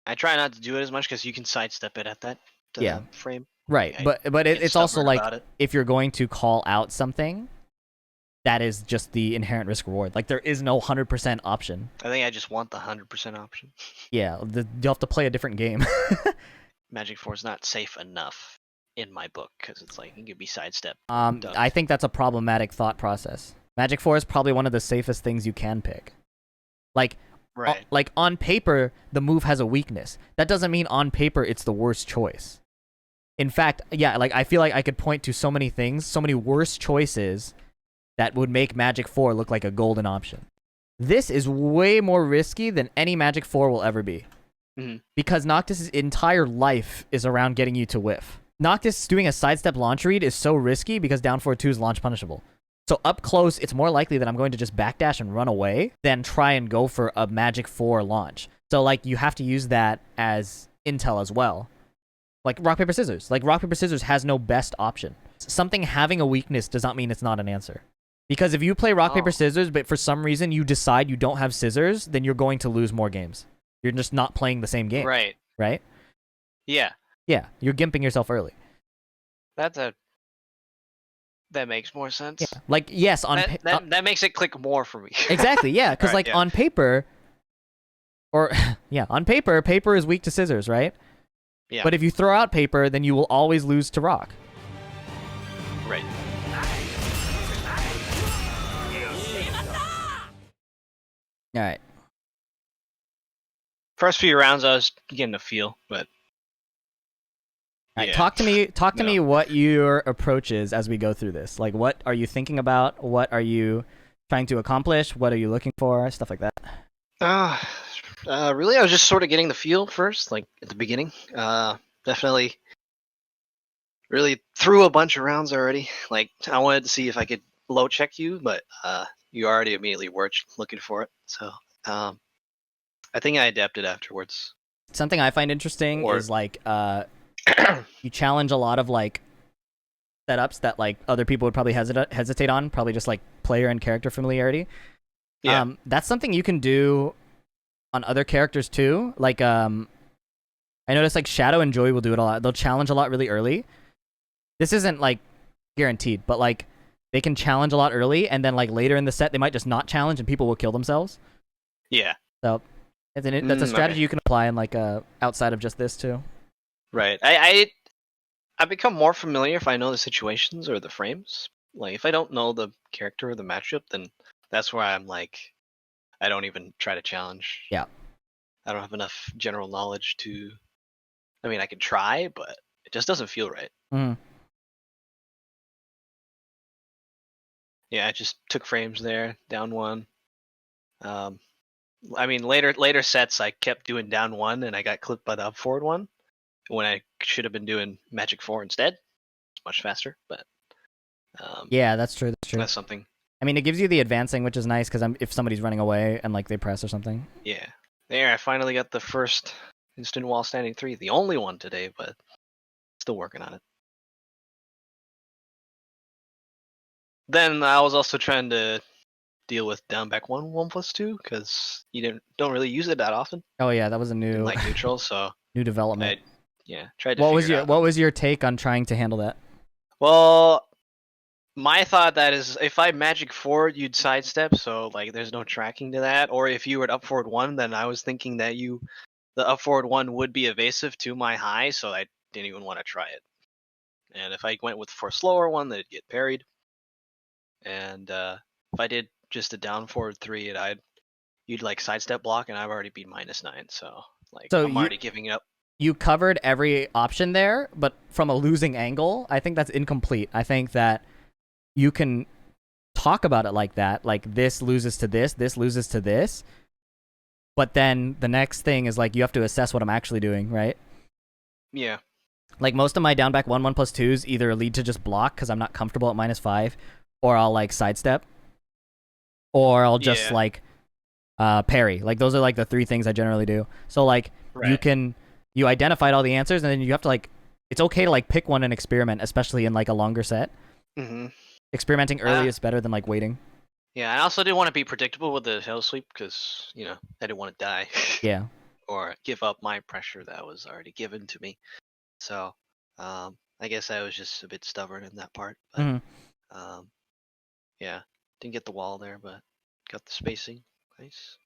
I try not to do it as much because you can sidestep it at that frame. Right, Like, but it's also like about it. if you're going to call out something, that is just the inherent risk reward. Like there is no 100% option. I think I just want the 100% option. Yeah, you'll have to play a different game. Magic 4 is not safe enough in my book because it's like it could be sidestepped. I think that's a problematic thought process. Magic 4 is probably one of the safest things you can pick. Like, right. Like on paper, the move has a weakness. That doesn't mean on paper it's the worst choice. In fact, yeah, like I feel like I could point to so many things, so many worse choices that would make Magic 4 look like a golden option. This is way more risky than any Magic 4 will ever be. Because Noctis' entire life is around getting you to whiff. Noctis doing a sidestep launch read is so risky because down forward 2 is launch punishable. So up close, it's more likely that I'm going to just backdash and run away than try and go for a Magic 4 launch. So like you have to use that as intel as well. Like rock, paper, scissors. Like rock, paper, scissors has no best option. Something having a weakness does not mean it's not an answer. Because if you play rock, paper, scissors, but for some reason you decide you don't have scissors, then you're going to lose more games. You're just not playing the same game. Right. Right? Yeah. Yeah, you're gimping yourself early. That makes more sense. Yeah. Like, yes, on that makes it click more for me. Exactly, yeah, because right, on paper, or yeah, on paper, paper is weak to scissors, right? Yeah. But if you throw out paper, then you will always lose to rock. Right. All right. First few rounds, I was getting a feel, but all right, talk to me what your approach is as we go through this. Like, what are you thinking about? What are you trying to accomplish? What are you looking for? Stuff like that. Really, I was just sort of getting the feel first, like at the beginning. Definitely, really threw a bunch of rounds already. Like, I wanted to see if I could low check you, but you already immediately were looking for it. So, I think I adapted afterwards. Something I find interesting is like you challenge a lot of like setups that like other people would probably hesitate on, probably just like player and character familiarity. Yeah. That's something you can do on other characters too. Like I noticed like Shadow and Joy will do it a lot. They'll challenge a lot really early. This isn't like guaranteed, but like they can challenge a lot early, and then like later in the set they might just not challenge and people will kill themselves. Yeah. So that's a strategy you can apply in like outside of just this too. Right. I become more familiar if I know the situations or the frames. Like if I don't know the character or the matchup, then that's where I'm like, I don't even try to challenge. Yeah. I don't have enough general knowledge to. I mean, I can try, but it just doesn't feel right. Yeah, I just took frames there, down one. I mean, later sets I kept doing down one, and I got clipped by the up forward one when I should have been doing Magic 4 instead. It's much faster, but yeah, that's true. That's something. I mean, it gives you the advancing, which is nice because if somebody's running away and like they press or something. Yeah, there I finally got the first instant wall standing 3, the only one today, but still working on it. Then I was also trying to deal with down back 1/1+2 because you don't really use it that often. Oh yeah, that was a new like neutral, so new development. Tried to. What was your take on trying to handle that? Well, my thought that is if I magic forward, you'd sidestep, so like there's no tracking to that. Or if you were at up forward 1, then I was thinking that the up forward 1 would be evasive to my high, so I didn't even want to try it. And if I went with for slower one, that'd get parried. And if I did just a down forward 3, you'd like sidestep block, and I've already beat -9, so like I'm already giving it up. You covered every option there, but from a losing angle, I think that's incomplete. I think that you can talk about it like that, like this loses to this loses to this, but then the next thing is like you have to assess what I'm actually doing, right? Yeah. Like most of my down back 1/1+2s either lead to just block because I'm not comfortable at -5, or I'll like sidestep, or I'll just like parry. Like those are like the 3 things I generally do. So like you identified all the answers, and then you have to like, it's okay to like pick one and experiment, especially in like a longer set. Experimenting early is better than like waiting. Yeah, I also didn't want to be predictable with the hell sweep because I didn't want to die. Yeah. or give up my pressure that was already given to me. So I guess I was just a bit stubborn in that part. But Mhm. yeah, didn't get the wall there, but got the spacing. Nice.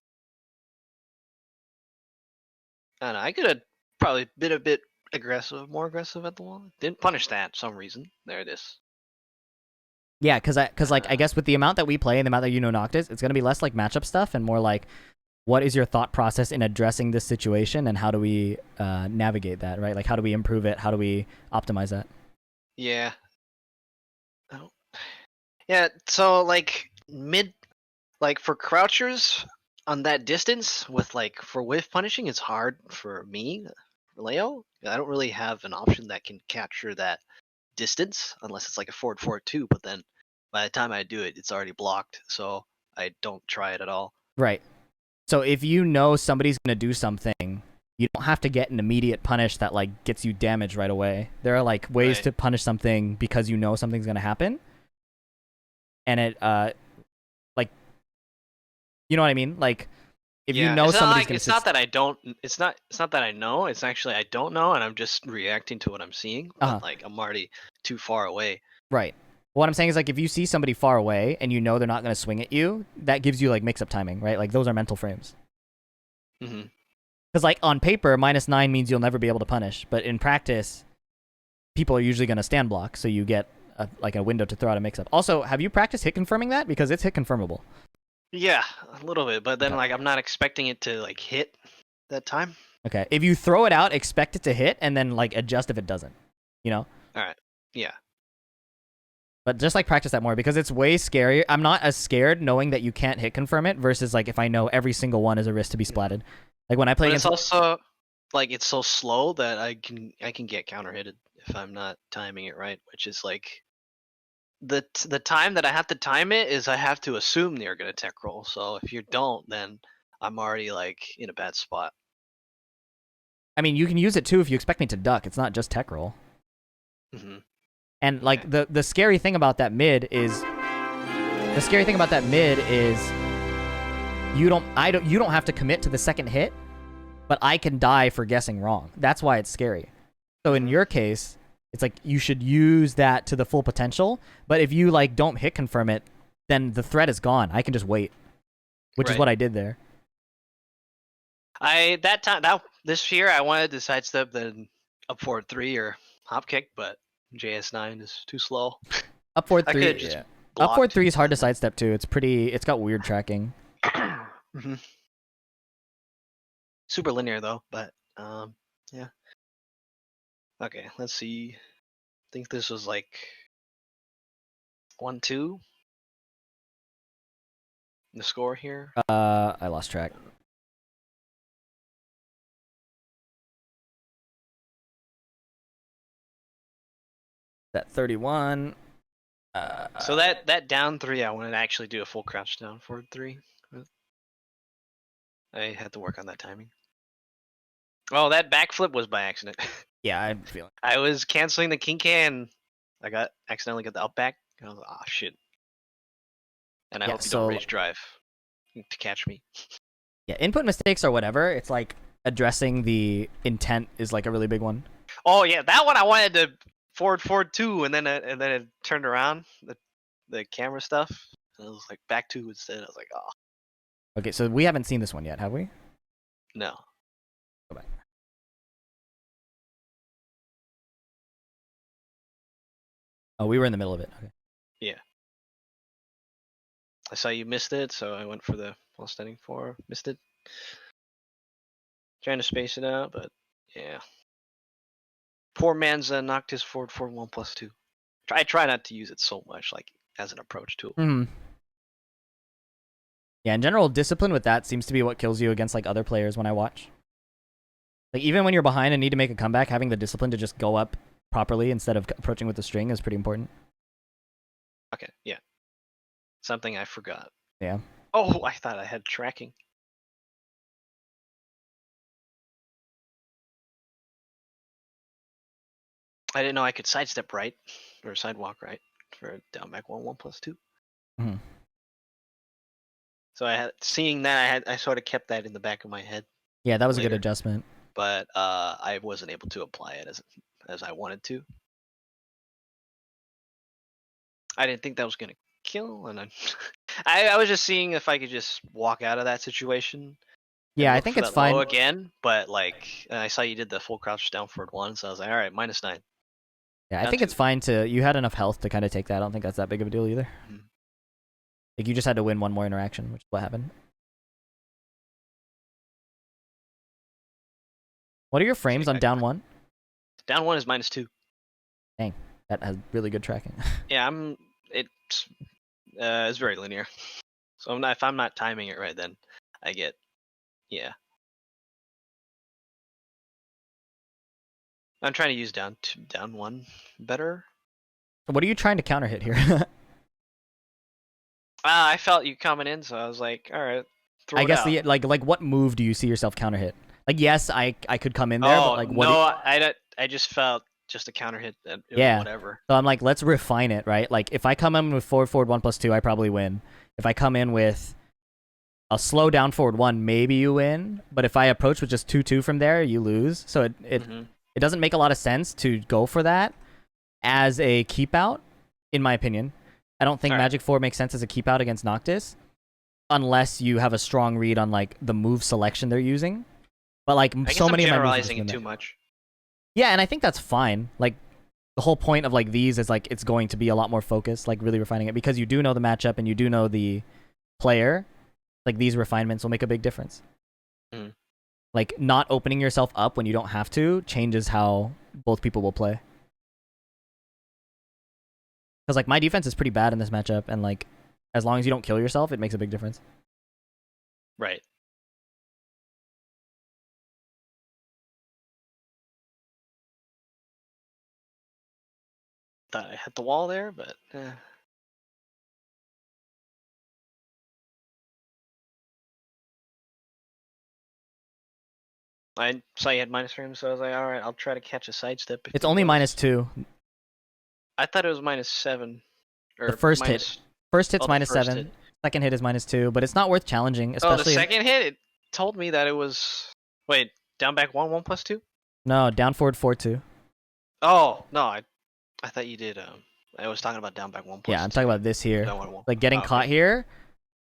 I don't know, I could have probably been a bit more aggressive at the wall. Didn't punish that for some reason. There it is. Yeah, because like I guess with the amount that we play and the amount that you know Noctis, it's gonna be less like matchup stuff and more like what is your thought process in addressing this situation and how do we navigate that, right? Like how do we improve it? How do we optimize that? Yeah. Oh. Yeah. So like like for crouchers on that distance with like for whiff punishing, it's hard for me, for Leo. I don't really have an option that can capture that distance unless it's like a forward forward two. But then by the time I do it, it's already blocked, so I don't try it at all. Right. So if you know somebody's gonna do something, you don't have to get an immediate punish that like gets you damage right away. There are like ways Right. to punish something because you know something's gonna happen, and it like you know what I mean? Like if you Yeah, know it's not somebody's like gonna it's not that I don't. It's not that I know. It's actually I don't know, and I'm just reacting to what I'm seeing. uh-huh. But like I'm already too far away. Right. What I'm saying is like if you see somebody far away and you know they're not gonna swing at you, that gives you like mix up timing, right? Like those are mental frames. Hmm. Because like on paper, -9 means you'll never be able to punish, but in practice, people are usually gonna stand block, so you get like a window to throw out a mix up. Also, have you practiced hit confirming that? Because it's hit confirmable. Yeah, a little bit, but then Okay. like I'm not expecting it to like hit that time. Okay. If you throw it out, expect it to hit, and then like adjust if it doesn't. You know. All right. Yeah. But just like practice that more because it's way scarier. I'm not as scared knowing that you can't hit confirm it versus like if I know every single one is a risk to be splatted. Like when I play But it's against. also like it's so slow that I can get counter hitted if I'm not timing it right, which is like the time that I have to time it is I have to assume they're gonna tech roll. So if you don't, then I'm already like in a bad spot. I mean, you can use it too if you expect me to duck. It's not just tech roll. Hmm. And Okay. like the scary thing about that mid is you don't have to commit to the second hit, but I can die for guessing wrong. That's why it's scary. So in Hmm. your case, it's like you should use that to the full potential. But if you like don't hit confirm it, then the threat is gone. I can just wait, which is Right. what I did there. That this year I wanted to sidestep the up forward three or hop kick, but JS9 is too slow. Up forward I could have three, just yeah. Up forward blocked three is hard to and then. sidestep too. It's got weird tracking. Hmm. Super linear though, but yeah. Okay, let's see. I think this was like 1-2. The score here. I lost track. That 31. So that down three, I wanted to actually do a full crouch down forward three. I had to work on that timing. Oh, that backflip was by accident. Yeah, I'm feeling. I was canceling the king can. I accidentally got the up back. I was like, oh shit. And I Yeah, hope you don't so rage drive to catch me. yeah, input mistakes or whatever. It's like addressing the intent is like a really big one. Oh yeah, that one I wanted to forward two, and then it turned around the camera stuff. And it was like back two instead. I was like, oh Okay, so we haven't seen this one yet, have we? no. Go back. Oh, we were in the middle of it. Okay. Yeah. I saw you missed it, so I went for the while standing four. Missed it. Trying to space it out, but yeah. Poor man's knocked his forward 1+2. I try not to use it so much, like as an approach tool. Hmm. Yeah, in general, discipline with that seems to be what kills you against like other players when I watch. Like even when you're behind and need to make a comeback, having the discipline to just go up properly instead of approaching with the string is pretty important. Okay, yeah. Something I forgot. Yeah. Oh, I thought I had tracking. I didn't know I could sidestep right or sidewalk right for down back 1+2. Hmm. So I had seeing that I sort of kept that in the back of my head. Yeah, that was a good later. adjustment. But I wasn't able to apply it as I wanted to. I didn't think that was gonna kill, and I was just seeing if I could just walk out of that situation and Yeah, I look think for it's that low fine. again. But like, I saw you did the full crouch down forward one, so I was like, all right, -9, Yeah, I down think it's 2. fine to. You had enough health to kind of take that. I don't think that's that big of a deal either. Mhm. Like you just had to win one more interaction, which is what happened. What are your frames on down one? Down 1 is -2. Dang, that has really good tracking. Yeah, it's very linear. So if I'm not timing it right, then I get, yeah. I'm trying to use down 1 better. What are you trying to counter hit here? I felt you coming in, so I was like, all right, I throw it guess out. like what move do you see yourself counter hit? Like yes, I could come in there, but Oh like what? no, I just felt just a counter hit that it was Yeah. whatever. So I'm like, let's refine it, right? Like if I come in with forward 1+2, I probably win. If I come in with a slow down forward 1, maybe you win. But if I approach with just 2-2 from there, you lose. So it doesn't make a lot of sense to go for that as a keep out, in my opinion. I don't think Magic 4 makes sense as a keep out against Noctis unless you have a strong read on like the move selection they're using. But like I so guess I'm many of my moves are just generalizing it win too that. much. Yeah, and I think that's fine. Like the whole point of like these is like it's going to be a lot more focused, like really refining it because you do know the matchup and you do know the player. Like these refinements will make a big difference. Mm. Like not opening yourself up when you don't have to changes how both people will play. Because like my defense is pretty bad in this matchup, and like as long as you don't kill yourself, it makes a big difference. Right. Thought I hit the wall there, but I saw you had -3, so I was like, all right, I'll try to catch a sidestep if It's there only was. -2. I thought it was -7 The or first hit. minus. First hit's Oh, the first -7. hit. Second hit is -2, but it's not worth challenging, Oh, the especially second hit. It told me that it was. Wait, down back 1+2. no down forward 4-2. Oh no, I thought you did. I was talking about down back one Yeah, plus I'm talking two. about this here. Down 1. Like getting Oh, caught okay. here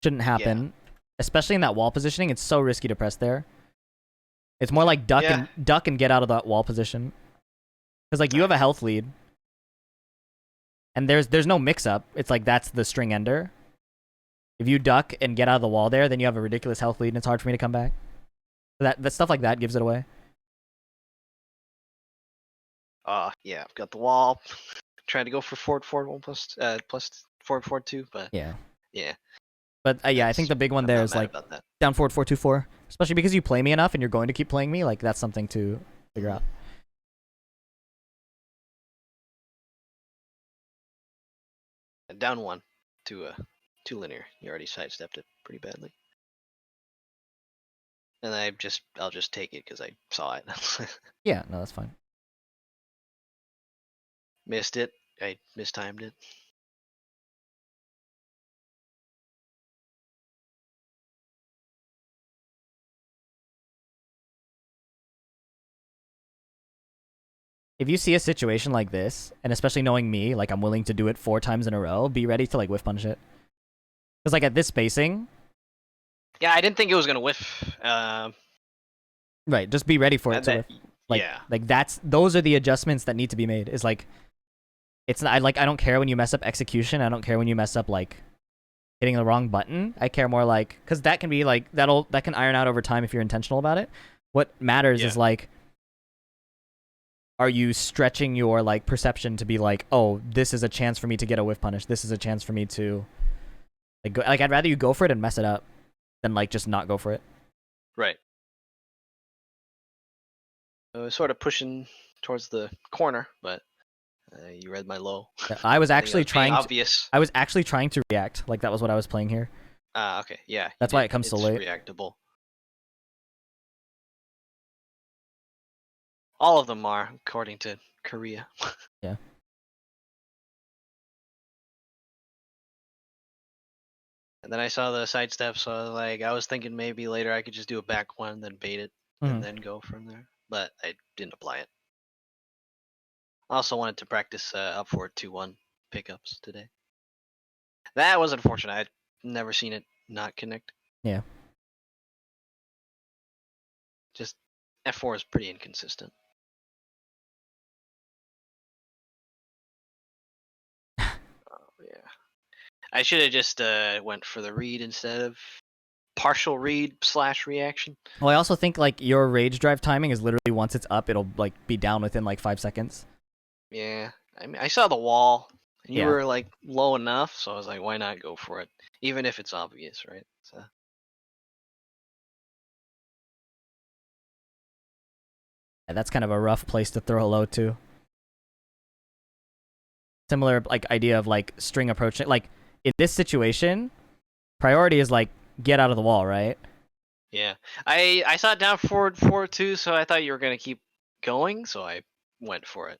shouldn't Yeah. happen, especially in that wall positioning. It's so risky to press there. It's more like duck Yeah. and get out of that wall position. Because like you have a health lead, and there's no mix up. It's like that's the string ender. If you duck and get out of the wall there, then you have a ridiculous health lead, and it's hard for me to come back. So that stuff like that gives it away. Yeah. I've got the wall. Trying to go for forward 1 plus forward 2, but Yeah. yeah. But yeah, I think the big one I'm there not is mad like about that. down forward 4-2-4, especially because you play me enough and you're going to keep playing me. Like that's something to figure out. Down 1 to 2 linear. You already sidestepped it pretty badly. And I'll just take it because I saw it. Yeah, no, that's fine. Missed it. I mistimed it. If you see a situation like this, and especially knowing me, like I'm willing to do it 4 times in a row, be ready to like whiff punish it. Because like at this spacing, Yeah, I didn't think it was gonna whiff. right, just be ready for it And to that, whiff. Like yeah. like those are the adjustments that need to be made. Is like it's not, I don't care when you mess up execution. I don't care when you mess up like hitting the wrong button. I care more like because that can be like that can iron out over time if you're intentional about it. What matters is like, are you stretching your like perception to be like, oh, this is a chance for me to get a whiff punish. This is a chance for me to like go, like I'd rather you go for it and mess it up than like just not go for it. Right. I was sort of pushing towards the corner, but you read my low. I was I actually was being trying. obvious. I was actually trying to react. Like that was what I was playing here. Okay, yeah. That's why it comes so It's late. reactable. All of them are, according to Korea. Yeah. And then I saw the sidestep, so I was thinking maybe later I could just do a back one, then bait it. and then go from there. But I didn't apply it. I also wanted to practice up forward 2-1 pickups today. That was unfortunate. I'd never seen it not connect. Yeah. Just F4 is pretty inconsistent. Yeah. I should have just went for the read instead of partial read / reaction. Well, I also think like your rage drive timing is literally once it's up, it'll like be down within like 5 seconds. Yeah. I mean, I saw the wall, and you Yeah. were like low enough, so I was like, why not go for it, even if it's obvious, right? So. Yeah, that's kind of a rough place to throw a low too. Similar like idea of like string approaching. Like in this situation, priority is like get out of the wall, right? Yeah, I saw it down forward 4-2, so I thought you were gonna keep going, so I went for it.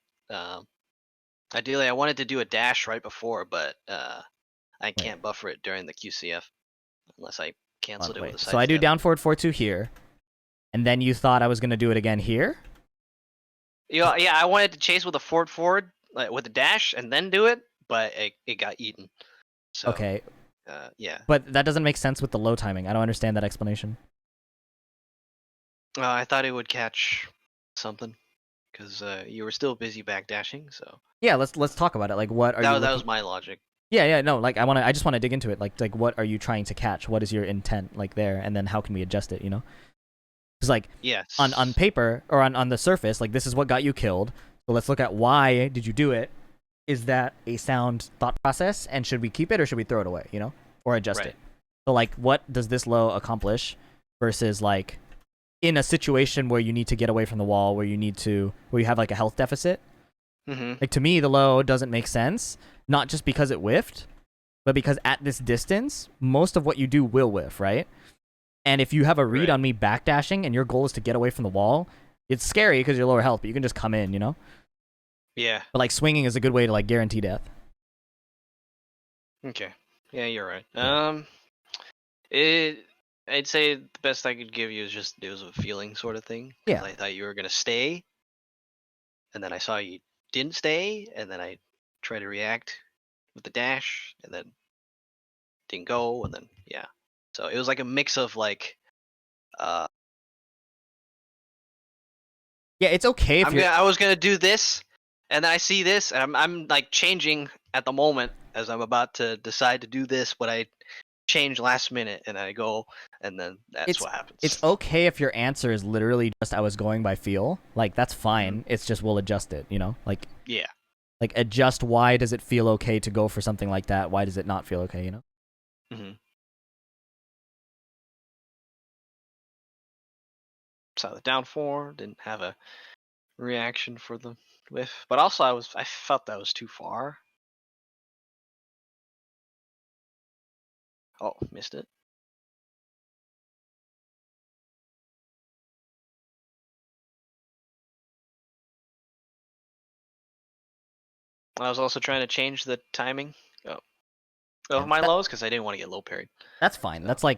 Ideally, I wanted to do a dash right before, but I can't buffer it during the QCF unless I canceled it with a sidestep. So I do down forward 4-2 here, and then you thought I was gonna do it again here? Yeah, I wanted to chase with a forward like, with a dash and then do it, but it got eaten. So, okay. Yeah. But that doesn't make sense with the low timing. I don't understand that explanation. I thought it would catch something because you were still busy backdashing. So yeah, let's talk about it. Like, what are you? That was my logic. Yeah, no. Like, I just want to dig into it. Like, what are you trying to catch? What is your intent? Like there, and then how can we adjust it? You know, because like yes, on paper or on the surface, like this is what got you killed. So let's look at why did you do it? Is that a sound thought process? And should we keep it or should we throw it away? You know, or adjust it? So like, what does this low accomplish versus like in a situation where you need to get away from the wall, where you have like a health deficit? Mm-hmm. Like to me, the low doesn't make sense, not just because it whiffed, but because at this distance, most of what you do will whiff, right? And if you have a read on me backdashing and your goal is to get away from the wall, it's scary because you're lower health, but you can just come in, you know? Yeah. But like swinging is a good way to like guarantee death. Okay. Yeah, you're right. Yeah. I'd say the best I could give you is just it was a feeling sort of thing. Yeah. I thought you were gonna stay, and then I saw you didn't stay, and then I tried to react with the dash, and then didn't go, and then yeah. So it was like a mix of like, yeah, it's okay if I was gonna do this, and then I see this, and I'm like changing at the moment as I'm about to decide to do this, but I change last minute, and I go, and then that's what happens. It's okay if your answer is literally just I was going by feel. Like that's fine. Mm-hmm. It's just we'll adjust it, you know? Like yeah. Like adjust why does it feel okay to go for something like that? Why does it not feel okay, you know? Mm-hmm. So the down 4 didn't have a reaction for the whiff, but also I felt that was too far. Oh, missed it. I was also trying to change the timing of my lows because I didn't want to get low parried. That's fine. So. That's like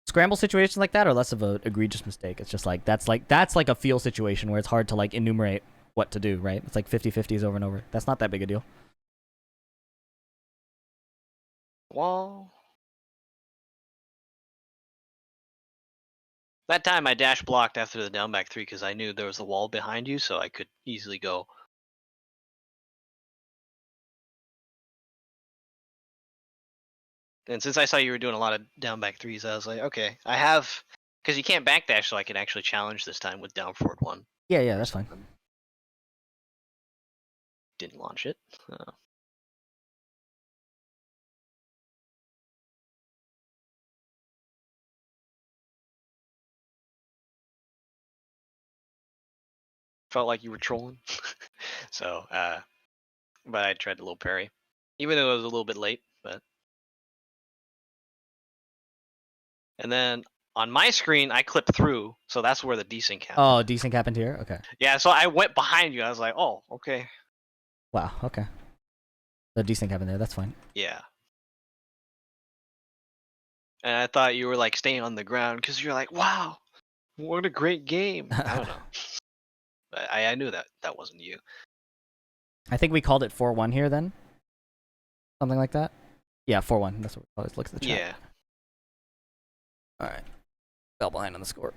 scramble situations like that are less of an egregious mistake. It's just like that's like a feel situation where it's hard to like enumerate what to do, right? It's like 50-50s over and over. That's not that big a deal. Wall. That time I dash blocked after the down back 3 because I knew there was a wall behind you, so I could easily go. And since I saw you were doing a lot of down back 3s, I was like, okay, I have, because you can't backdash, so I can actually challenge this time with down forward 1. Yeah, that's fine. Didn't launch it. Felt like you were trolling. So, but I tried a little parry, even though it was a little bit late. But and then on my screen, I clipped through, so that's where the desync happened. Oh, desync happened here. Okay. Yeah, so I went behind you. I was like, oh, okay. Wow. Okay. The desync happened there. That's fine. Yeah. And I thought you were like staying on the ground because you're like, wow, What a great game. I don't know. I knew that wasn't you. I think we called it 4-1 here then. Something like that. Yeah, 4-1. That's what we called it. Look at the chat. Yeah. All right. Fell behind on the score.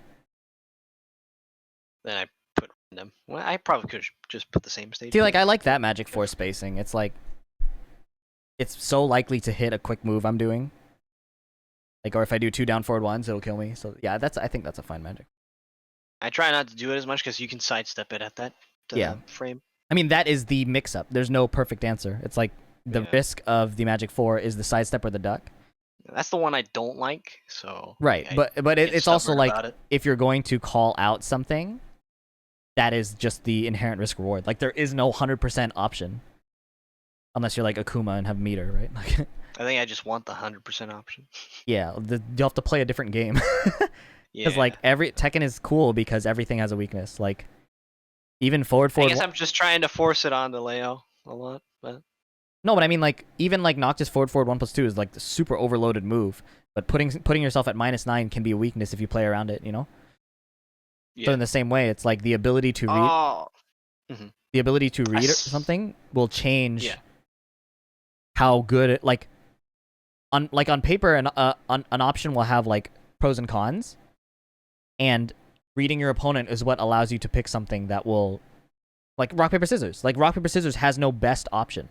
Then I put random. Well, I probably could just put the same stage. See, like, I like that Magic 4 spacing. It's like, it's so likely to hit a quick move I'm doing. Like, or if I do 2 down forward ones, it'll kill me. So yeah, I think that's a fine Magic. I try not to do it as much because you can sidestep it at that frame. I mean, that is the mix-up. There's no perfect answer. It's like the risk of the Magic 4 is the sidestep or the duck. That's the one I don't like. So right, but it's also like if you're going to call out something, that is just the inherent risk reward. Like there is no 100% option, unless you're like Akuma and have meter, right? Like, I think I just want the 100% option. Yeah, you'll have to play a different game. Because like every Tekken is cool because everything has a weakness. Like even forward. I guess I'm just trying to force it onto Leo a lot, but no, but I mean like even like Noctis forward 1+2 is like the super overloaded move. But putting yourself at -9 can be a weakness if you play around it, you know. Yeah. So in the same way, it's like the ability to read. The ability to read something will change how good it like. On paper, an option will have like pros and cons, and reading your opponent is what allows you to pick something that will, like rock paper scissors. Like rock paper scissors has no best option,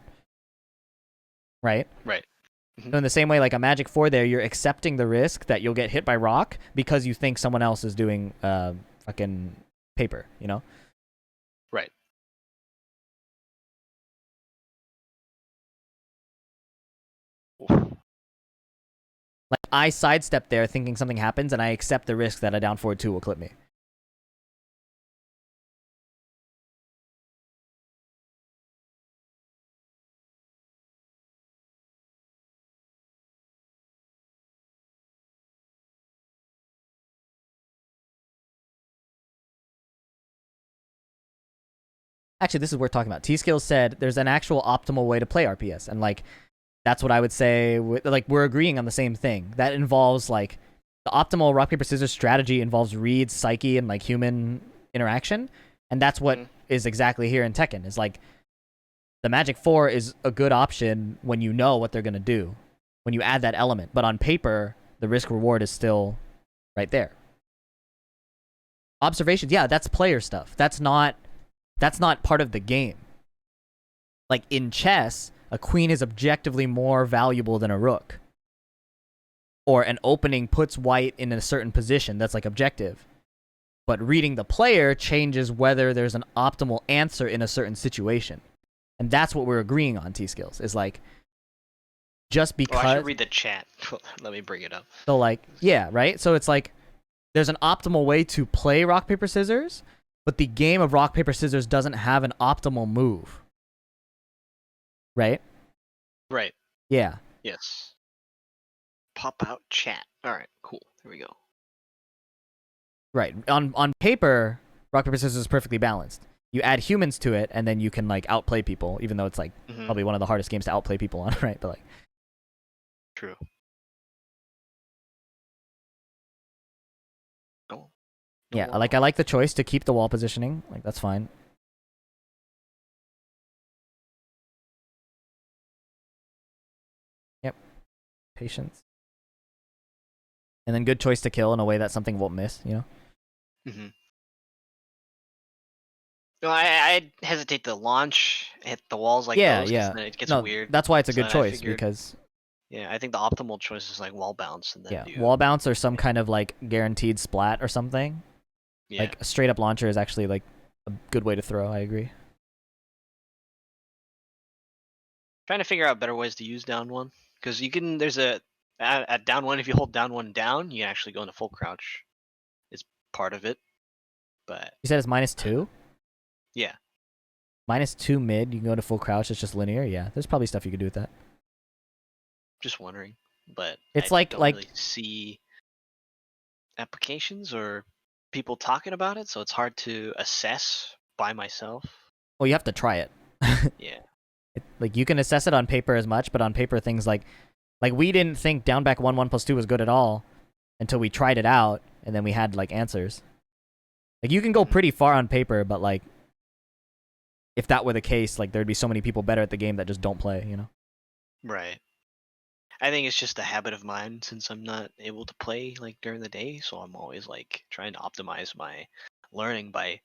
right? Right. So in the same way, like a Magic 4, there you're accepting the risk that you'll get hit by rock because you think someone else is doing fucking paper, you know? Right. Like, I sidestep there thinking something happens, and I accept the risk that a down forward 2 will clip me. Actually, this is worth talking about. T-Skills said there's an actual optimal way to play RPS, and, like, that's what I would say. Like, we're agreeing on the same thing. That involves, like, the optimal rock, paper, scissors strategy involves read, psyche, and, like, human interaction. And that's what is exactly here in Tekken. Is like, the Magic 4 is a good option when you know what they're going to do. When you add that element. But on paper, the risk-reward is still right there. Observations, yeah, that's player stuff. That's not part of the game. Like, in chess, a queen is objectively more valuable than a rook. Or an opening puts white in a certain position. That's, like, objective. But reading the player changes whether there's an optimal answer in a certain situation. And that's what we're agreeing on, T-Skills. Is, like, just because... I should read the chat. Let me bring it up. So, like, yeah, right? So it's, like, there's an optimal way to play rock, paper, scissors, but the game of rock, paper, scissors doesn't have an optimal move. Right? Right. Yeah. Yes. Pop out chat. All right, cool. Here we go. Right. On paper, rock, paper, scissors is perfectly balanced. You add humans to it, and then you can, like, outplay people, even though it's, like, probably one of the hardest games to outplay people on, right? But, like... True. Oh. Yeah, like, I like the choice to keep the wall positioning. Like, that's fine. Yep. Patience. And then good choice to kill in a way that something won't miss, you know? Mm-hmm. No, I hesitate to launch, hit the walls like those, then it gets weird. That's why it's a good choice, because... Yeah, I think the optimal choice is, like, wall bounce. And then wall bounce or some kind of, like, guaranteed splat or something. Yeah. Like, a straight-up launcher is actually, like, a good way to throw, I agree. Trying to figure out better ways to use down one. Because you can, there's at down one, if you hold down one down, you can actually go into full crouch. It's part of it. But you said it's -2? Yeah. -2 mid, you can go to full crouch, it's just linear? Yeah, there's probably stuff you could do with that. Just wondering. But it's I don't really see applications or people talking about it, so it's hard to assess by myself. Well, you have to try it. Yeah. Like, you can assess it on paper as much, but on paper things like we didn't think down back 1/1+2 was good at all until we tried it out, and then we had, like, answers. Like you can go pretty far on paper, but like if that were the case, like there'd be so many people better at the game that just don't play, you know? Right. I think it's just a habit of mine since I'm not able to play like during the day, so I'm always like trying to optimize my learning by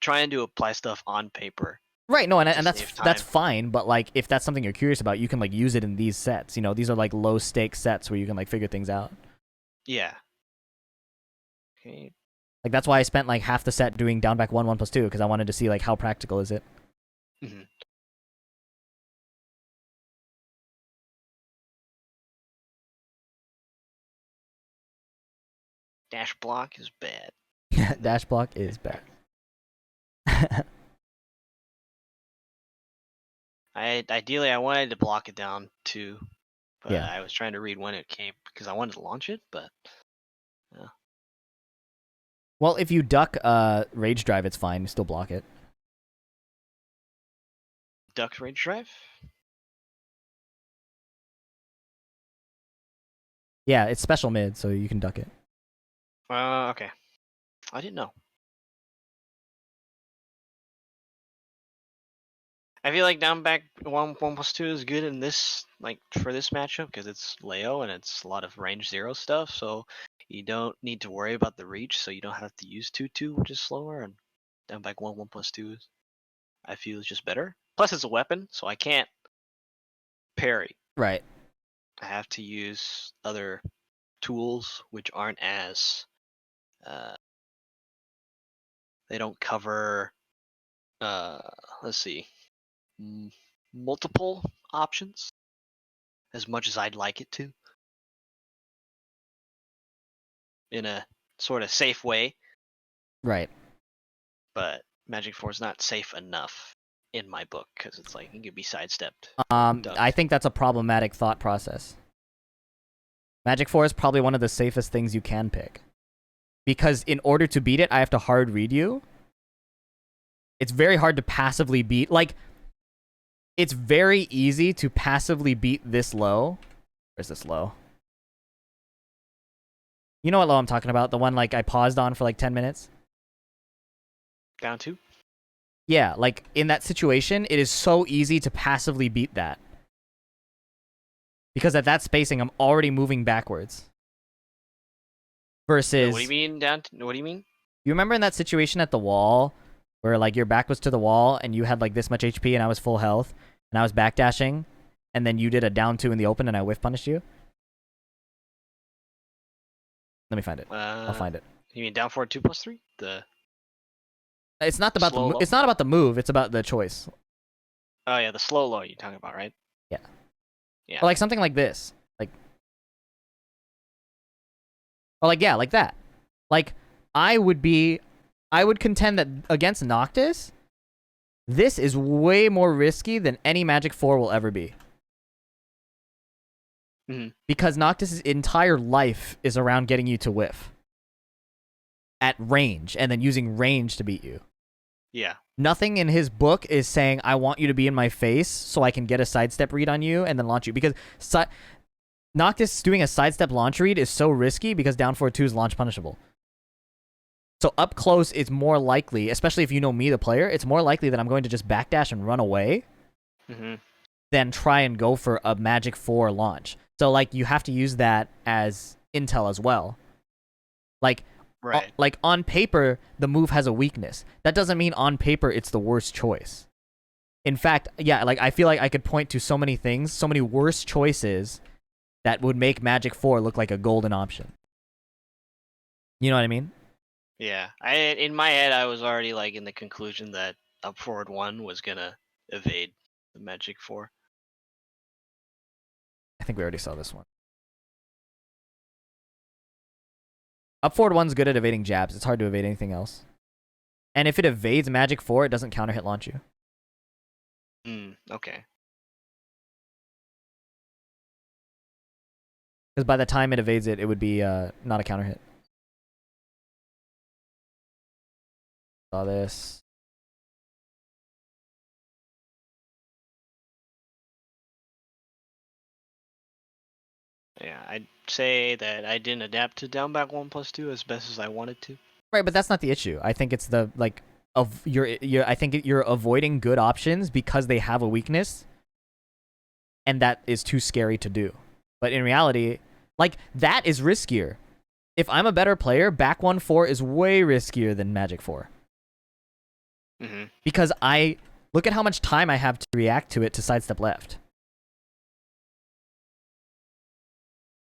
trying to apply stuff on paper Right, no, and, to and save that's time. fine, but like if that's something you're curious about, you can like use it in these sets. You know, these are like low stake sets where you can like figure things out. Yeah. Okay. Like that's why I spent like half the set doing down back 1/1+2 because I wanted to see like how practical is it. Mhm. Dash block is bad. Dash block is bad. Ideally I wanted to block it down too, but Yeah. I was trying to read when it came because I wanted to launch it, but Well, if you duck rage drive, it's fine. You still block it. duck range drive. Yeah, it's special mid, so you can duck it. Okay. I didn't know. I feel like down back 1/2 is good in this like for this matchup because it's Leo and it's a lot of range 0 stuff, so you don't need to worry about the reach, so you don't have to use 2/2, which is slower, and down back 1/2 is I feel is just better. Plus it's a weapon, so I can't parry. Right. I have to use other tools which aren't as uh, they don't cover uh, let's see multiple options as much as I'd like it to in a sort of safe way, Right. but Magic 4 is not safe enough in my book because it's like it could be sidestepped, I ducked. think that's a problematic thought process. Magic 4 is probably one of the safest things you can pick. Because in order to beat it, I have to hard read you. It's very hard to passively beat. Like, it's very easy to passively beat this low. Where's this low? You know what low I'm talking about? The one like I paused on for like 10 minutes? Down 2? Yeah, like in that situation, it is so easy to passively beat that. Because at that spacing, I'm already moving backwards. Wait, what do you Versus, mean what do you mean? you remember in that situation at the wall where like your back was to the wall and you had like this much HP and I was full health and I was backdashing and then you did a down 2 in the open and I whiff punished you? Let me find it. I'll find it. You mean down forward 2+3? The It's not about slow low? it's not about the move, it's about the choice. Oh yeah, the slow low you're talking about, right? Yeah. Yeah. Or like something like this. Like or like yeah, like that. Like I would contend that against Noctis, this is way more risky than any Magic 4 will ever be. Mm-hmm. Because Noctis' entire life is around getting you to whiff at range and then using range to beat you. Yeah. Nothing in his book is saying, I want you to be in my face so I can get a sidestep read on you and then launch you. Because Noctis doing a sidestep launch read is so risky because down 4/2 is launch punishable. So up close, it's more likely, especially if you know me, the player, it's more likely that I'm going to just backdash and run away than try and go for a Magic 4 launch. So, like, you have to use that as intel as well. Like, Right. like on paper, the move has a weakness. That doesn't mean on paper it's the worst choice. In fact, yeah, like I feel like I could point to so many things, so many worse choices that would make Magic 4 look like a golden option. You know what I mean? Yeah. In my head I was already like in the conclusion that up forward 1 was gonna evade the Magic 4. I think we already saw this one. Up forward 1's good at evading jabs. It's hard to evade anything else. And if it evades Magic 4, it doesn't counter hit launch you. Okay. Because by the time it evades it, it would be not a counter hit. Saw this. Yeah, I'd say that I didn't adapt to down back 1+2 as best as I wanted to. Right, but that's not the issue. I think it's the like of you're I think you're avoiding good options because they have a weakness, and that is too scary to do. But in reality, like that is riskier. If I'm a better player, back 1-4 is way riskier than Magic 4. Mm-hmm. Because I look at how much time I have to react to it to sidestep left.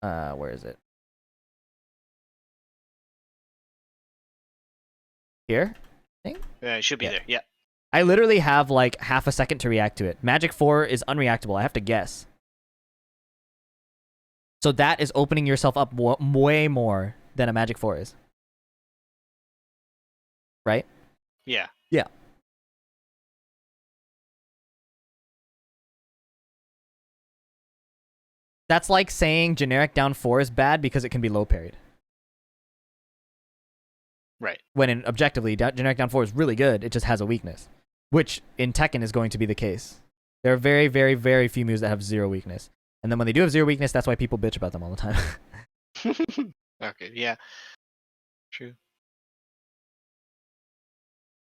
Where is it? Here? It should be there. Yeah. I literally have like half a second to react to it. Magic 4 is unreactable. I have to guess. So that is opening yourself up way more than a Magic 4 is. Right? Yeah. Yeah. That's like saying generic down 4 is bad because it can be low parried. Right. When objectively, generic down 4 is really good. It just has a weakness. Which in Tekken is going to be the case. There are very, very, very few moves that have zero weakness. And then when they do have zero weakness, that's why people bitch about them all the time. Okay, yeah. True.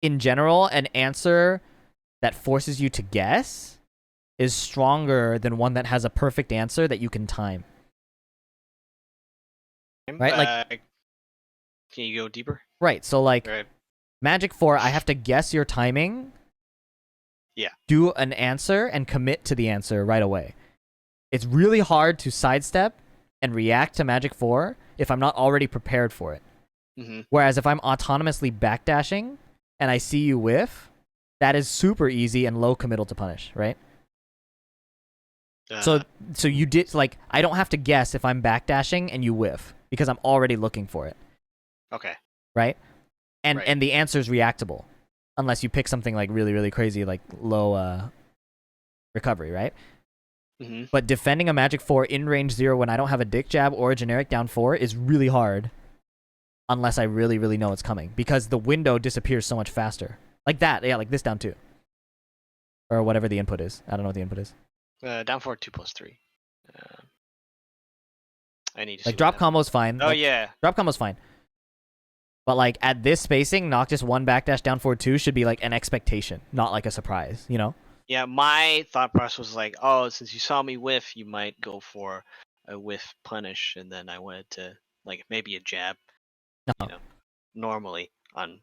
In general, an answer that forces you to guess is stronger than one that has a perfect answer that you can time. Right? Like, can you go deeper? Right. So like Right. Magic 4, I have to guess your timing. Yeah. Do an answer and commit to the answer right away. It's really hard to sidestep and react to Magic 4 if I'm not already prepared for it. Mm-hmm. Whereas if I'm autonomously backdashing and I see you whiff, that is super easy and low committal to punish, right? So you did like I don't have to guess if I'm backdashing and you whiff because I'm already looking for it. Okay. Right? And Right. and the answer is reactable unless you pick something like really really crazy like low recovery, right? Mm-hmm. But defending a Magic 4 in range 0 when I don't have a dick jab or a generic down 4 is really hard unless I really really know it's coming because the window disappears so much faster. Like that, yeah, like this down 2. Or whatever the input is. I don't know what the input is. Down 4 2+3. I need to Like see drop what combo's fine. Oh like, yeah. Drop combo's fine. But like at this spacing, Noctis 1 backdash down 4-2 should be like an expectation, not like a surprise, you know? Yeah, my thought process was like, oh, since you saw me whiff, you might go for a whiff punish, and then I wanted to like maybe a jab. No. You know, normally on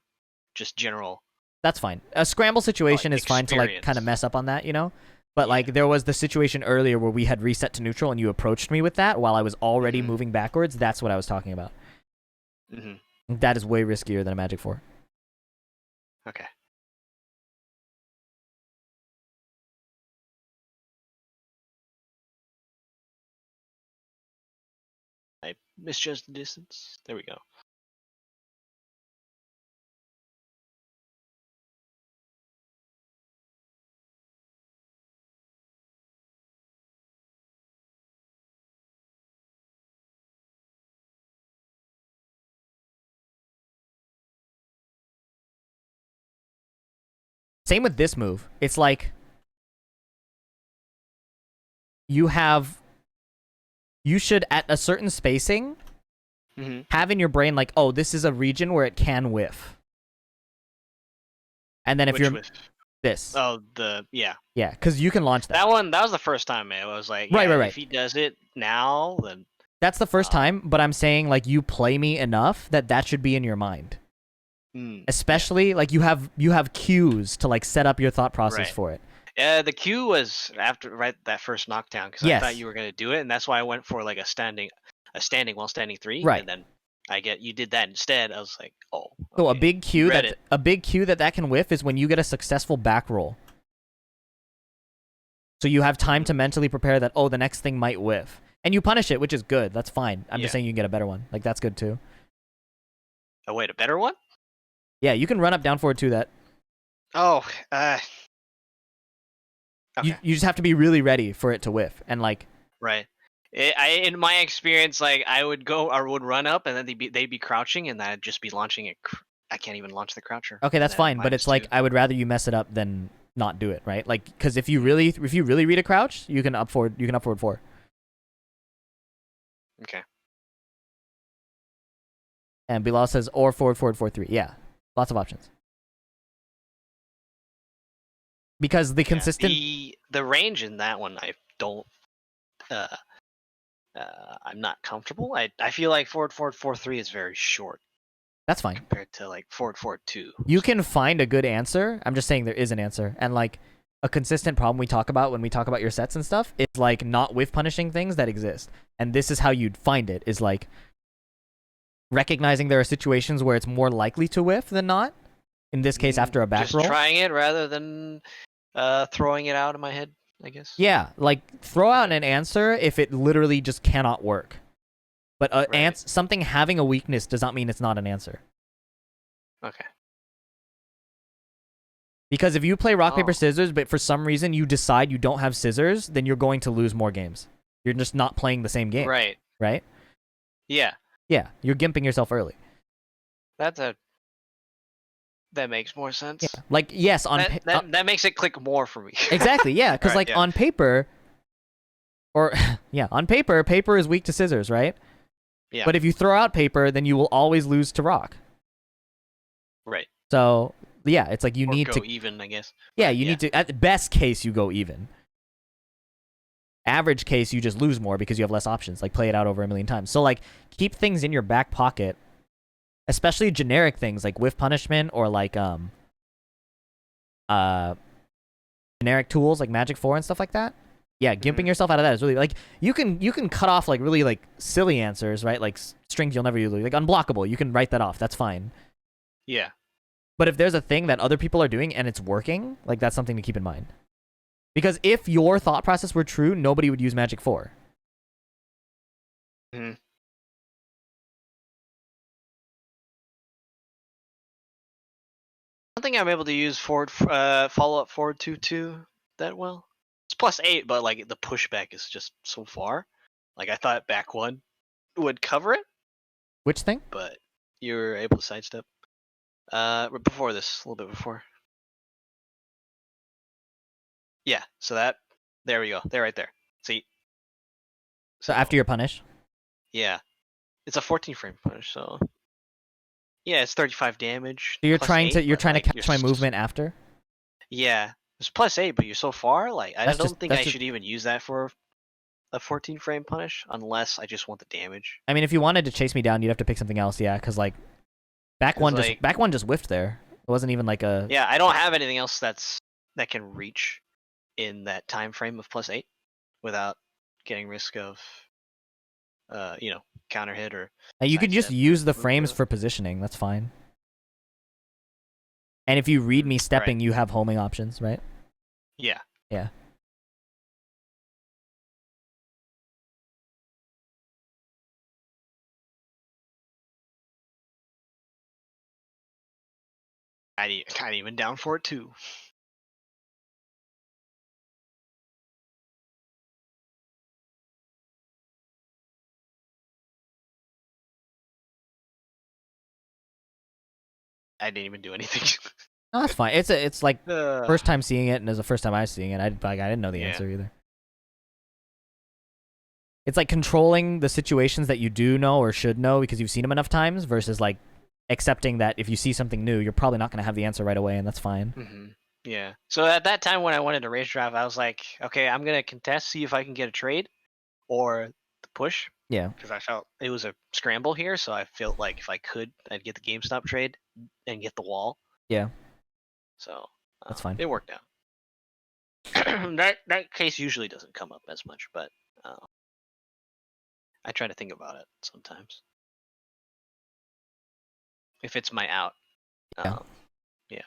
just general. That's fine. A scramble situation is fine to like kind of mess up on that, you know? But like there was the situation earlier where we had reset to neutral and you approached me with that while I was already moving backwards. That's what I was talking about. Mm-hmm. That is way riskier than a Magic 4. Okay. I misjudged the distance. There we go. Same with this move. It's like you should at a certain spacing have in your brain like, oh, this is a region where it can whiff. And then if you're whiff? This. Oh, yeah, because you can launch that. That was the first time, man. I was like, right. If he does it now, then that's the first time. But I'm saying like you play me enough that should be in your mind. Especially like you have cues to like set up your thought process for it. The cue was after that first knockdown because I thought you were gonna do it, and that's why I went for like a standing while standing 3. Right. And then you did that instead. I was like, oh. Okay. So a big cue that can whiff is when you get a successful back roll. So you have time to mentally prepare that the next thing might whiff, and you punish it, which is good. That's fine. I'm just saying you can get a better one. Like that's good too. Oh wait, a better one? Yeah, you can run up down forward to that. Oh, okay. You just have to be really ready for it to whiff, and like. Right. In my experience, like I would run up, and then they'd be crouching, and I'd just be launching it. I can't even launch the croucher. Okay, that's fine, but it's like I would rather you mess it up than not do it, right? Like, because if you really read a crouch, you can up forward 4. And Bilal says or forward, forward, forward, 3. Yeah, lots of options. Because the consistent... The range in that one, I don't... I'm not comfortable. I feel like forward, forward, forward, 3 is very short. That's fine. Compared to, like, forward, forward, 2. You can find a good answer. I'm just saying there is an answer. And, like, a consistent problem we talk about when we talk about your sets and stuff is, like, not whiff punishing things that exist. And this is how you'd find it, is, like, recognizing there are situations where it's more likely to whiff than not. In this case, after a back roll. Just trying it rather than throwing it out of my head, I guess. Yeah, like, throw out an answer if it literally just cannot work. But something having a weakness does not mean it's not an answer. Okay. Because if you play rock, paper, scissors, but for some reason you decide you don't have scissors, then you're going to lose more games. You're just not playing the same game. Right. Right? Yeah. Yeah, you're gimping yourself early. That makes more sense. Yeah. Like, yes, on that makes it click more for me. Exactly, yeah, because on paper, on paper is weak to scissors, right? Yeah. But if you throw out paper, then you will always lose to rock. Right. So, yeah, it's like you need to go even, I guess. Yeah, you need to, at the best case, you go even. Average case, you just lose more because you have less options. Like, play it out over a million times. So, like, keep things in your back pocket, especially generic things like whiff punishment or like generic tools like Magic 4 and stuff like that. Yeah, gimping yourself out of that is really, like, you can cut off, like, really, like, silly answers, right? Like, strings you'll never use, like, unblockable. You can write that off. That's fine. Yeah. But if there's a thing that other people are doing and it's working, like, that's something to keep in mind. Because if your thought process were true, nobody would use Magic 4. Mm-hmm. I don't think I'm able to use follow-up forward 2-2 that well. It's +8, but, like, the pushback is just so far. Like, I thought back 1 would cover it. Which thing? But you were able to sidestep. Before this, a little bit before. Yeah, so there we go. They're right there. See? So after your punish? Yeah. It's a 14 frame punish, so... Yeah, it's 35 damage. So you're trying to catch my movement just... after? Yeah. It's +8, but you're so far, like, I don't think I should even use that for a 14 frame punish, unless I just want the damage. I mean, if you wanted to chase me down, you'd have to pick something else, yeah, because, like, back one just whiffed there. It wasn't even like a... Yeah, I don't have anything else that can reach in that time frame of +8 without getting risk of, counter hit or... And you could just use the frames for positioning. That's fine. And if you read me stepping, you have homing options, right? Yeah. Yeah. Kind of even down for it too. I didn't even do anything. No, that's fine. It's like first time seeing it, and it's the first time I was seeing it. I didn't know the answer either. It's like controlling the situations that you do know or should know because you've seen them enough times versus like accepting that if you see something new, you're probably not going to have the answer right away, and that's fine. Mm-hmm. Yeah. So at that time when I wanted to raise draft, I was like, okay, I'm going to contest, see if I can get a trade or the push. Yeah. Because I felt it was a scramble here, so I felt like if I could, I'd get the GameStop trade and get the wall. Yeah. So that's fine. It worked out. that case usually doesn't come up as much, but I try to think about it sometimes. If it's my out. Yeah. Yeah.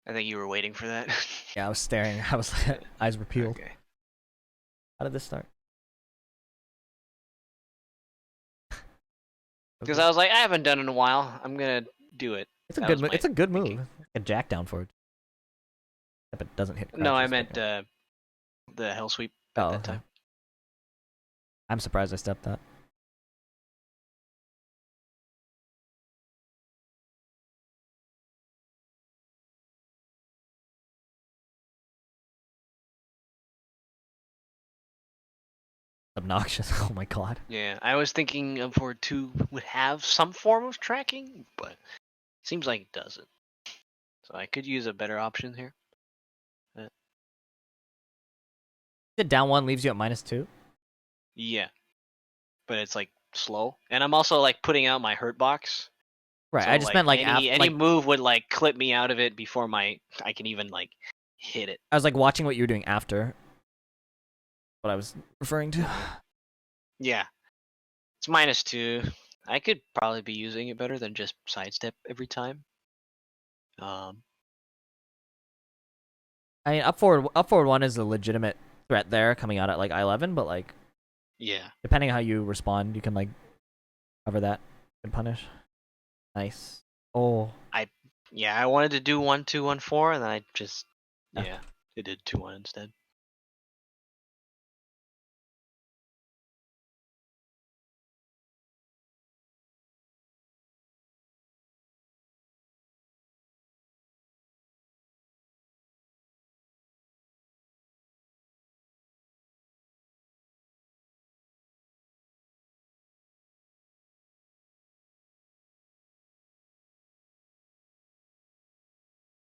I think you were waiting for that. Yeah, I was staring. I was eyes were peeled. Okay. How did this start? Because I was like, I haven't done it in a while. I'm gonna do it. It's a good move. It's a good move. A jack down forward. If it doesn't hit. No, I meant the hell sweep at that time. I'm surprised I stepped that. Obnoxious. Oh my god. Yeah, I was thinking up forward 2 would have some form of tracking, but seems like it doesn't. So I could use a better option here. The down 1 leaves you at -2. Yeah, but it's like slow, and I'm also like putting out my hurt box. Right. So I just meant like any move would like clip me out of it before I can even like hit it. I was like watching what you were doing after. What I was referring to. Yeah, it's -2. I could probably be using it better than just sidestep every time. I mean, up forward 1 is a legitimate threat there, coming out at like I-11, but like, yeah, depending on how you respond, you can like cover that and punish. Nice. Oh. I wanted to do 1-2 1-4, and then I just Yeah. it did 2-1 instead.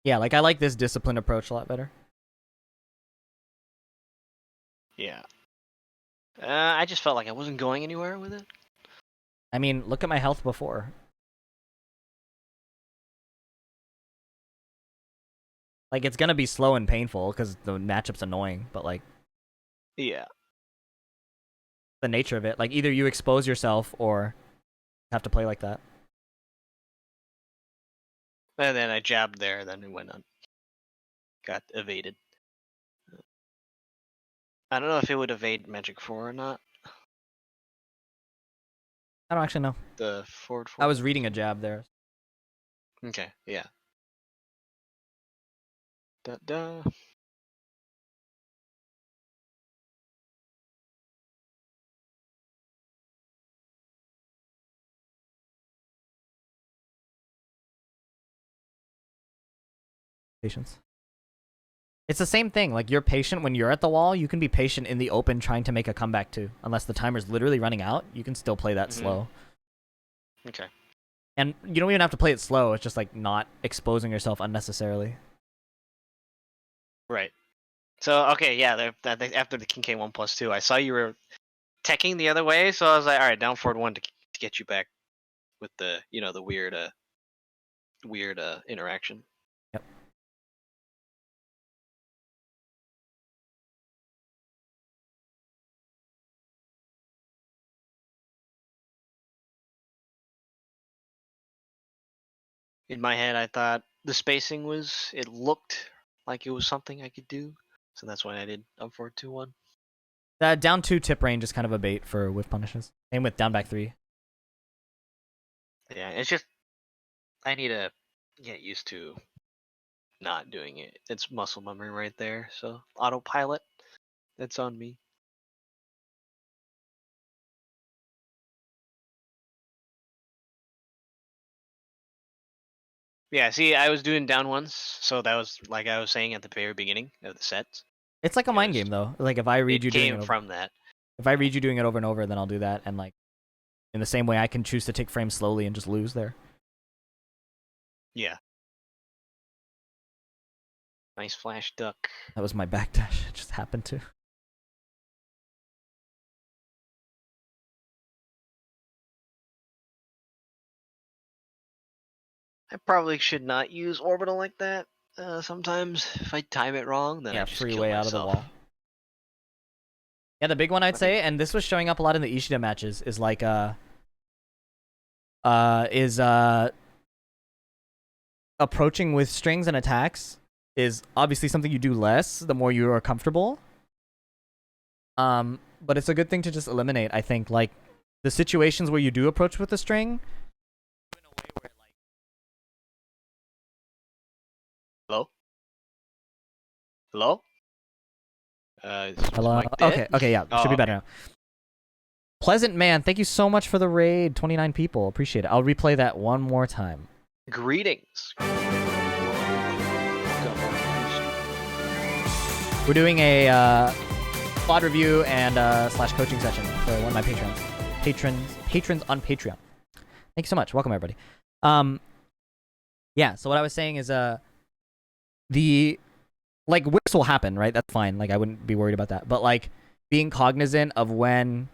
Yeah, like I like this disciplined approach a lot better. Yeah. I just felt like I wasn't going anywhere with it. I mean, look at my health before. Like, it's gonna be slow and painful because the matchup's annoying, but like, Yeah. the nature of it. Like, either you expose yourself or have to play like that. And then I jabbed there, and then it went on. Got evaded. I don't know if it would evade Magic 4 or not. I don't actually know. The forward 4. I was reading a jab there. Okay, yeah. Da. Patience. It's the same thing. Like, you're patient when you're at the wall. You can be patient in the open trying to make a comeback too. Unless the timer's literally running out, you can still play that slow. Okay. And you don't even have to play it slow. It's just like not exposing yourself unnecessarily. Right. So okay, yeah. After the King K1 +2, I saw you were teching the other way, so I was like, all right, down forward 1 to get you back with the the weird interaction. Yep. In my head, I thought the spacing it looked like it was something I could do, so that's why I did up forward 2-1. That down 2 tip range is kind of a bait for whiff punishes. Same with down back 3. Yeah, it's just I need to get used to not doing it. It's muscle memory right there, so autopilot. That's on me. Yeah, see, I was doing down ones, so that was like I was saying at the very beginning of the set. It's like a mind game though. Like if I read you doing It came it from that. if I read you doing it over and over, then I'll do that. And like in the same way, I can choose to take frames slowly and just lose there. Yeah. Nice flash duck. That was my backdash. It just happened to. I probably should not use orbital like that. Sometimes if I time it wrong, then I just kill freeway out of the wall. Yeah, the big one I'd say, and this was showing up a lot in the Ishida matches, is like approaching with strings and attacks is obviously something you do less the more you are comfortable. But it's a good thing to just eliminate, I think. Like the situations where you do approach with the string. Hello? Hello? Hello? Okay, yeah. Should be better now. Pleasant Man, thank you so much for the raid. 29 people. Appreciate it. I'll replay that one more time. Greetings. We're doing a squad review and slash coaching session for one of my patrons on Patreon. Thank you so much. Welcome everybody. Yeah. So what I was saying is the like whips will happen, right? That's fine. Like I wouldn't be worried about that. But like being cognizant of when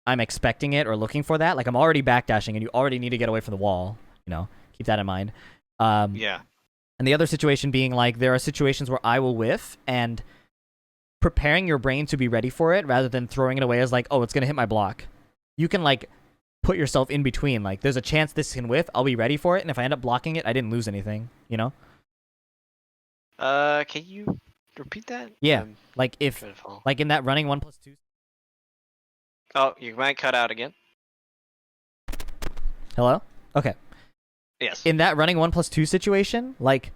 I'm expecting it or looking for that. Like I'm already backdashing and you already need to get away from the wall. You know, keep that in mind. Yeah. And the other situation being like there are situations where I will whiff and preparing your brain to be ready for it rather than throwing it away as like, oh, it's going to hit my block. You can like put yourself in between. Like there's a chance this can whiff. I'll be ready for it. And if I end up blocking it, I didn't lose anything, you know? Can you repeat that? Yeah. Like if, Trying to follow. like in that running 1+2. Oh, you might cut out again. Hello? Okay. Yes. In that running 1+2 situation, like,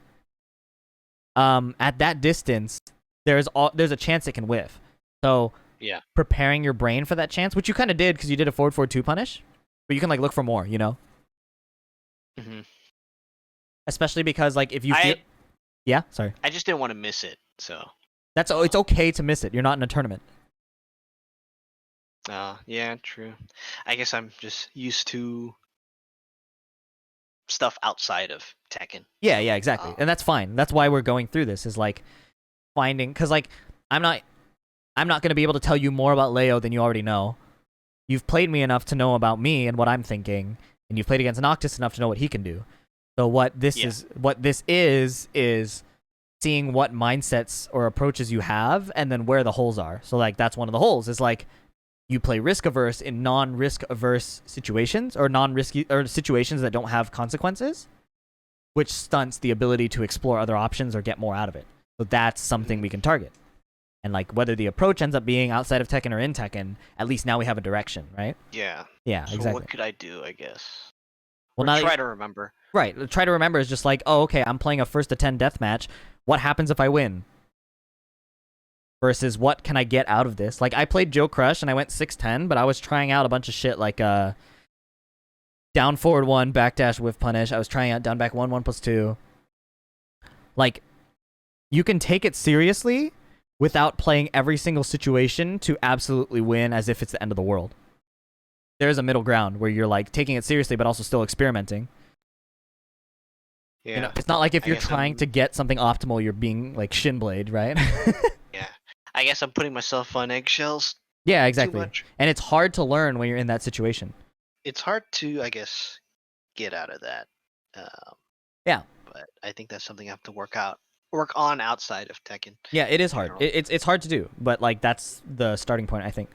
at that distance, there's a chance it can whiff. So Yeah. preparing your brain for that chance, which you kind of did because you did a forward 2 punish, but you can like look for more, you know. Mm-hmm. Especially because like if you feel, yeah, sorry. I just didn't want to miss it, so. It's okay to miss it. You're not in a tournament. Yeah, true. I guess I'm just used to stuff outside of Tekken. Yeah, yeah, exactly, and that's fine. That's why we're going through this. Is like finding because like I'm not going to be able to tell you more about Leo than you already know. You've played me enough to know about me and what I'm thinking, and you've played against Noctis enough to know what he can do. So what this is seeing what mindsets or approaches you have, and then where the holes are. So like that's one of the holes. Is like you play risk averse in non-risk averse situations or non-risky or situations that don't have consequences, which stunts the ability to explore other options or get more out of it. So that's something we can target. And like whether the approach ends up being outside of Tekken or in Tekken, at least now we have a direction, right? Yeah. Yeah, So exactly. what could I do, I guess? Well, now try to remember. Right. Try to remember is just like, oh, okay, I'm playing a 1st to 10 deathmatch. What happens if I win? Versus what can I get out of this? Like I played Joe Crush and I went 6-10, but I was trying out a bunch of shit like down forward 1, backdash whiff punish. I was trying out down back 1, 1+2. Like you can take it seriously without playing every single situation to absolutely win as if it's the end of the world. There's a middle ground where you're like taking it seriously but also still experimenting. Yeah. You know, it's not like if you're trying to get something optimal, you're being like Shinblade, right? Yeah. I guess I'm putting myself on eggshells. Yeah, exactly. Too much. And it's hard to learn when you're in that situation. It's hard to, I guess, get out of that. Yeah. But I think that's something I have to work on outside of Tekken. Yeah, it is hard. It's hard to do, but like that's the starting point, I think.